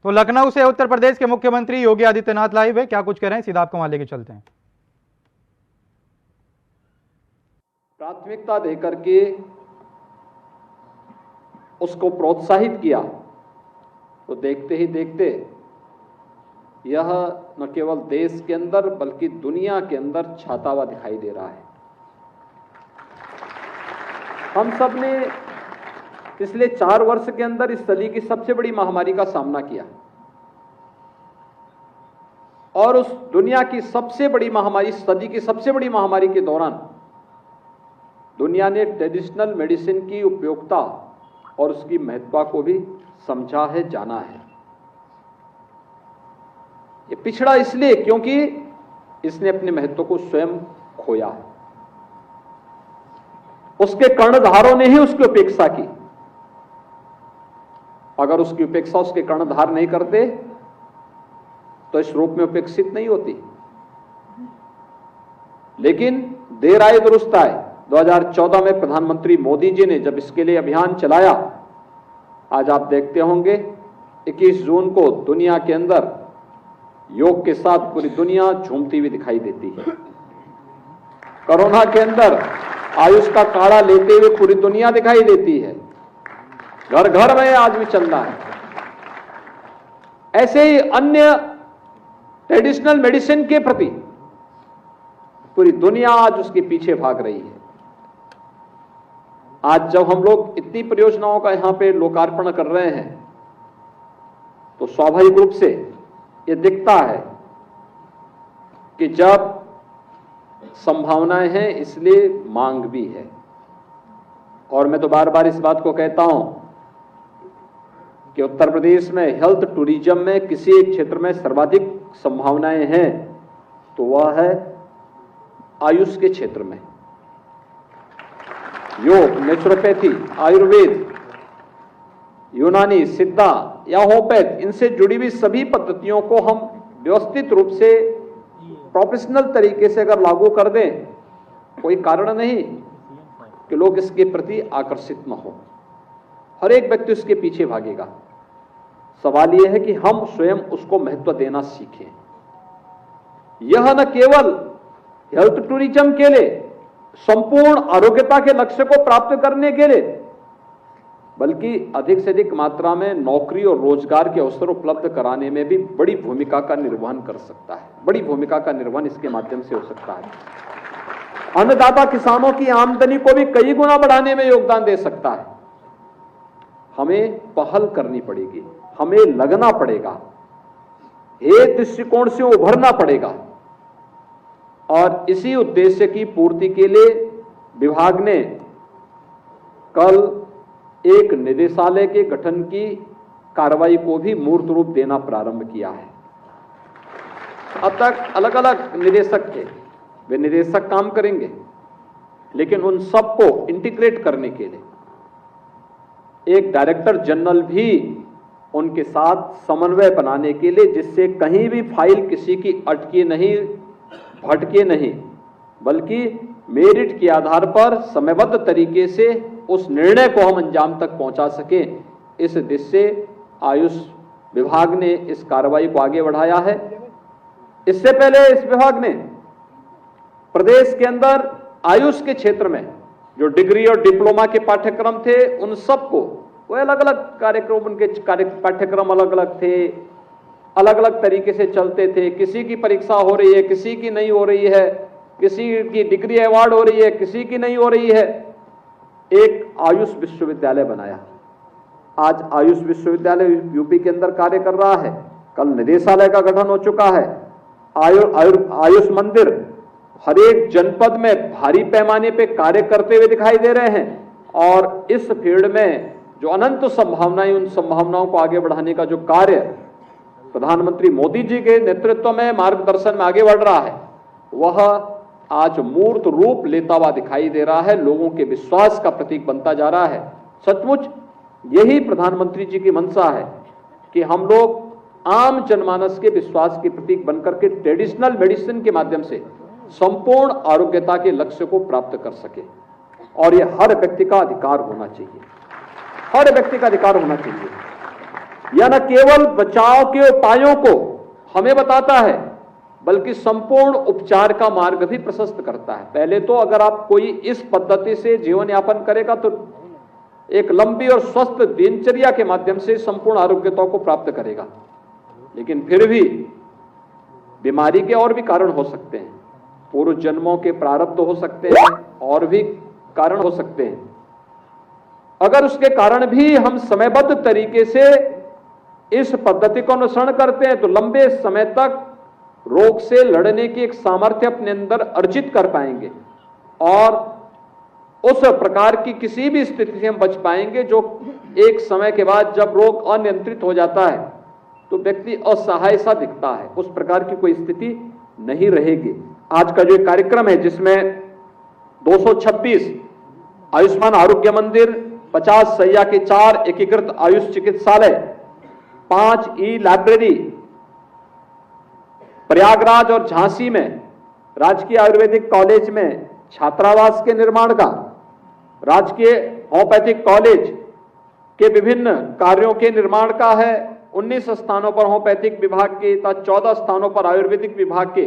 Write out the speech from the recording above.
तो लखनऊ से उत्तर प्रदेश के मुख्यमंत्री योगी आदित्यनाथ लाइव है, क्या कुछ कह रहे हैं सीधा आपको वहां लेके चलते हैं। प्राथमिकता देकर के उसको प्रोत्साहित किया तो देखते ही देखते यह न केवल देश के अंदर बल्कि दुनिया के अंदर छाता हुआ दिखाई दे रहा है। हम सब ने पिछले 4 वर्ष के अंदर इस सदी की सबसे बड़ी महामारी का सामना किया और उस दुनिया की सबसे बड़ी महामारी, सदी की सबसे बड़ी महामारी के दौरान दुनिया ने ट्रेडिशनल मेडिसिन की उपयोगिता और उसकी महत्ता को भी समझा है, जाना है। ये पिछड़ा इसलिए क्योंकि इसने अपने महत्व को स्वयं खोया है। उसके कर्णधारों ने ही उसकी उपेक्षा की। अगर उसकी उपेक्षा उसके कर्णधार नहीं करते तो इस रूप में उपेक्षित नहीं होती। लेकिन देर आए दुरुस्त आए। 2014 में प्रधानमंत्री मोदी जी ने जब इसके लिए अभियान चलाया, आज आप देखते होंगे 21 जून को दुनिया के अंदर योग के साथ पूरी दुनिया झूमती हुई दिखाई देती है। कोरोना के अंदर आयुष का काढ़ा लेते हुए पूरी दुनिया दिखाई देती है। घर घर में आज भी चल रहा है। ऐसे ही अन्य ट्रेडिशनल मेडिसिन के प्रति पूरी दुनिया आज उसके पीछे भाग रही है। आज जब हम लोग इतनी परियोजनाओं का यहां पे लोकार्पण कर रहे हैं तो स्वाभाविक रूप से ये दिखता है कि जब संभावनाएं हैं इसलिए मांग भी है। और मैं तो बार बार इस बात को कहता हूं कि उत्तर प्रदेश में हेल्थ टूरिज्म में किसी एक क्षेत्र में सर्वाधिक संभावनाएं हैं तो वह है आयुष के क्षेत्र में। योग, नेचुरोपैथी, आयुर्वेद, यूनानी, सिद्धा या होम्योपैथ, इनसे जुड़ी हुई सभी पद्धतियों को हम व्यवस्थित रूप से प्रोफेशनल तरीके से अगर लागू कर दें, कोई कारण नहीं कि लोग इसके प्रति आकर्षित न हो। हर एक व्यक्ति उसके पीछे भागेगा। सवाल यह है कि हम स्वयं उसको महत्व देना सीखें। यह न केवल हेल्थ टूरिज्म के लिए, संपूर्ण आरोग्यता के लक्ष्य को प्राप्त करने के लिए, बल्कि अधिक से अधिक मात्रा में नौकरी और रोजगार के अवसर उपलब्ध कराने में भी बड़ी भूमिका का निर्वहन कर सकता है। बड़ी भूमिका का निर्वहन इसके माध्यम से हो सकता है। अन्नदाता किसानों की आमदनी को भी कई गुना बढ़ाने में योगदान दे सकता है। हमें पहल करनी पड़ेगी, हमें लगना पड़ेगा, एक दृष्टिकोण से उभरना पड़ेगा। और इसी उद्देश्य की पूर्ति के लिए विभाग ने कल एक निदेशालय के गठन की कार्रवाई को भी मूर्त रूप देना प्रारंभ किया है। अब तक अलग अलग निदेशक थे, वे निदेशक काम करेंगे, लेकिन उन सबको इंटीग्रेट करने के लिए एक डायरेक्टर जनरल भी उनके साथ समन्वय बनाने के लिए, जिससे कहीं भी फाइल किसी की अटके नहीं, भटके नहीं, बल्कि मेरिट के आधार पर समयबद्ध तरीके से उस निर्णय को हम अंजाम तक पहुंचा सकें। इस उद्देश्य से आयुष विभाग ने इस कार्रवाई को आगे बढ़ाया है। इससे पहले इस विभाग ने प्रदेश के अंदर आयुष के क्षेत्र में जो डिग्री और डिप्लोमा के पाठ्यक्रम थे, उन सबको, वो अलग अलग कार्यक्रम, उनके पाठ्यक्रम अलग अलग थे, अलग अलग तरीके से चलते थे। किसी की परीक्षा हो रही है, किसी की नहीं हो रही है, किसी की डिग्री अवार्ड हो रही है, किसी की नहीं हो रही है। एक आयुष विश्वविद्यालय बनाया। आज आयुष विश्वविद्यालय यूपी के अंदर कार्य कर रहा है। कल निदेशालय का गठन हो चुका है। आयुष मंदिर हर एक जनपद में भारी पैमाने पे कार्य करते हुए दिखाई दे रहे हैं। और इस फील्ड में जो अनंत संभावनाएं, उन संभावनाओं को आगे बढ़ाने का जो कार्य प्रधानमंत्री मोदी जी के नेतृत्व में, मार्गदर्शन में आगे बढ़ रहा है, वह आज मूर्त रूप लेता हुआ दिखाई दे रहा है, लोगों के विश्वास का प्रतीक बनता जा रहा है। सचमुच यही प्रधानमंत्री जी की मंशा है कि हम लोग आम जनमानस के विश्वास के प्रतीक बनकर के ट्रेडिशनल मेडिसिन के माध्यम से संपूर्ण आरोग्यता के लक्ष्य को प्राप्त कर सके। और यह हर व्यक्ति का अधिकार होना चाहिए, हर व्यक्ति का अधिकार होना चाहिए। यह न केवल बचाव के उपायों को हमें बताता है बल्कि संपूर्ण उपचार का मार्ग भी प्रशस्त करता है। पहले तो अगर आप कोई इस पद्धति से जीवन यापन करेगा तो एक लंबी और स्वस्थ दिनचर्या के माध्यम से संपूर्ण आरोग्यता को प्राप्त करेगा, लेकिन फिर भी बीमारी के और भी कारण हो सकते हैं, पूर्व जन्मों के प्रारब्ध हो सकते हैं, और भी कारण हो सकते हैं। अगर उसके कारण भी हम समयबद्ध तरीके से इस पद्धति को अनुसरण करते हैं तो लंबे समय तक रोग से लड़ने की एक सामर्थ्य अपने अंदर अर्जित कर पाएंगे और उस प्रकार की किसी भी स्थिति से हम बच पाएंगे जो एक समय के बाद जब रोग अनियंत्रित हो जाता है तो व्यक्ति असहाय सा दिखता है, उस प्रकार की कोई स्थिति नहीं रहेगी। आज का जो कार्यक्रम है जिसमें 226 आयुष्मान आरोग्य मंदिर, 50 सैया के 4 एकीकृत आयुष चिकित्सालय, 5 ई लाइब्रेरी, प्रयागराज और झांसी में राजकीय आयुर्वेदिक कॉलेज में छात्रावास के निर्माण का, राजकीय होम्योपैथिक कॉलेज के विभिन्न कार्यों के निर्माण का है। 19 स्थानों पर होम्योपैथिक विभाग के तथा 14 स्थानों पर आयुर्वेदिक विभाग के